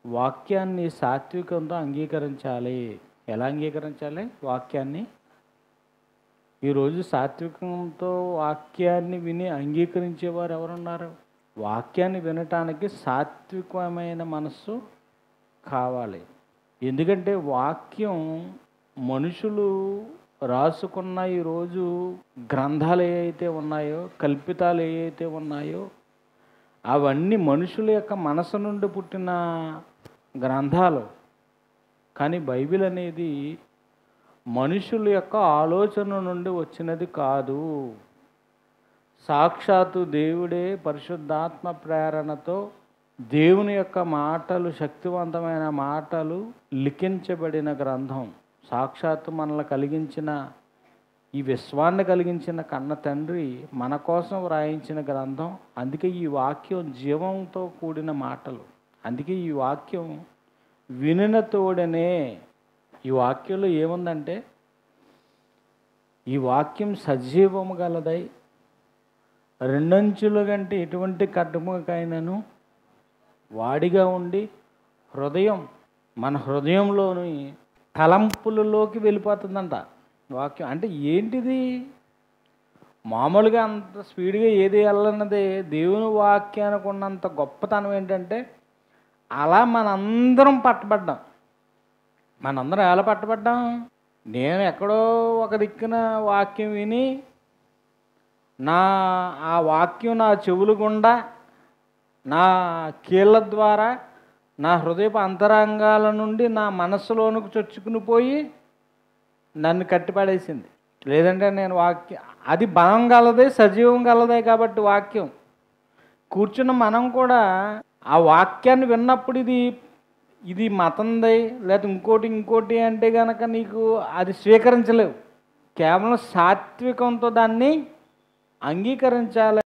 వాక్యాన్ని సాత్వికంతో అంగీకరించాలి. ఎలా అంగీకరించాలి వాక్యాన్ని? ఈరోజు సాత్వికంతో వాక్యాన్ని విని అంగీకరించేవారు ఎవరున్నారు? వాక్యాన్ని వినటానికి సాత్వికమైన మనస్సు కావాలి. ఎందుకంటే వాక్యం మనుషులు రాసుకున్న ఈరోజు గ్రంథాలు ఏవైతే ఉన్నాయో, కల్పితాలు ఏవైతే ఉన్నాయో, అవన్నీ మనుషుల యొక్క మనసు నుండి పుట్టిన గ్రంథాలు. కానీ బైబిల్ అనేది మనుషుల యొక్క ఆలోచన నుండి వచ్చినది కాదు. సాక్షాత్తు దేవుడే పరిశుద్ధాత్మ ప్రేరణతో దేవుని యొక్క మాటలు, శక్తివంతమైన మాటలు లిఖించబడిన గ్రంథం. సాక్షాత్తు మనల్ని కలిగించిన, ఈ విశ్వాన్ని కలిగించిన కన్న తండ్రి మన కోసం వ్రాయించిన గ్రంథం. అందుకే ఈ వాక్యం జీవంతో కూడిన మాటలు. అందుకే ఈ వాక్యం వినిన తోడనే. ఈ వాక్యంలో ఏముందంటే, ఈ వాక్యం సజీవము గలదై రెండంచుల కంటే ఎటువంటి ఖడ్గముకైనను వాడిగా ఉండి మన హృదయంలోని తలంపులలోకి వెళ్ళిపోతుందంట వాక్యం. అంటే ఏంటిది? మామూలుగా అంత స్పీడ్గా ఏది వెళ్ళన్నదే. దేవుని వాక్యానికి ఉన్నంత గొప్పతనం ఏంటంటే, అలా మనందరం పట్టబడ్డాం. మనందరం ఎలా పట్టబడ్డాం? నేను ఎక్కడో ఒక దిక్కున వాక్యం విని, ఆ వాక్యం నా చెవుల గుండా, నా కీళ్ళ ద్వారా, నా హృదయపు అంతరంగాల నుండి నా మనస్సులోనికి చొచ్చుకుని పోయి నన్ను కట్టిపడేసింది. లేదంటే నేను వాక్యం అది బలం గలదే, సజీవం గలదే. కాబట్టి వాక్యం కూర్చున్న మనం కూడా ఆ వాక్యాన్ని విన్నప్పుడు ఇది మతంది లేదా ఇంకోటి అంటే కనుక నీకు అది స్వీకరించలేవు. కేవలం సాత్వికంతో దాన్ని అంగీకరించాలి.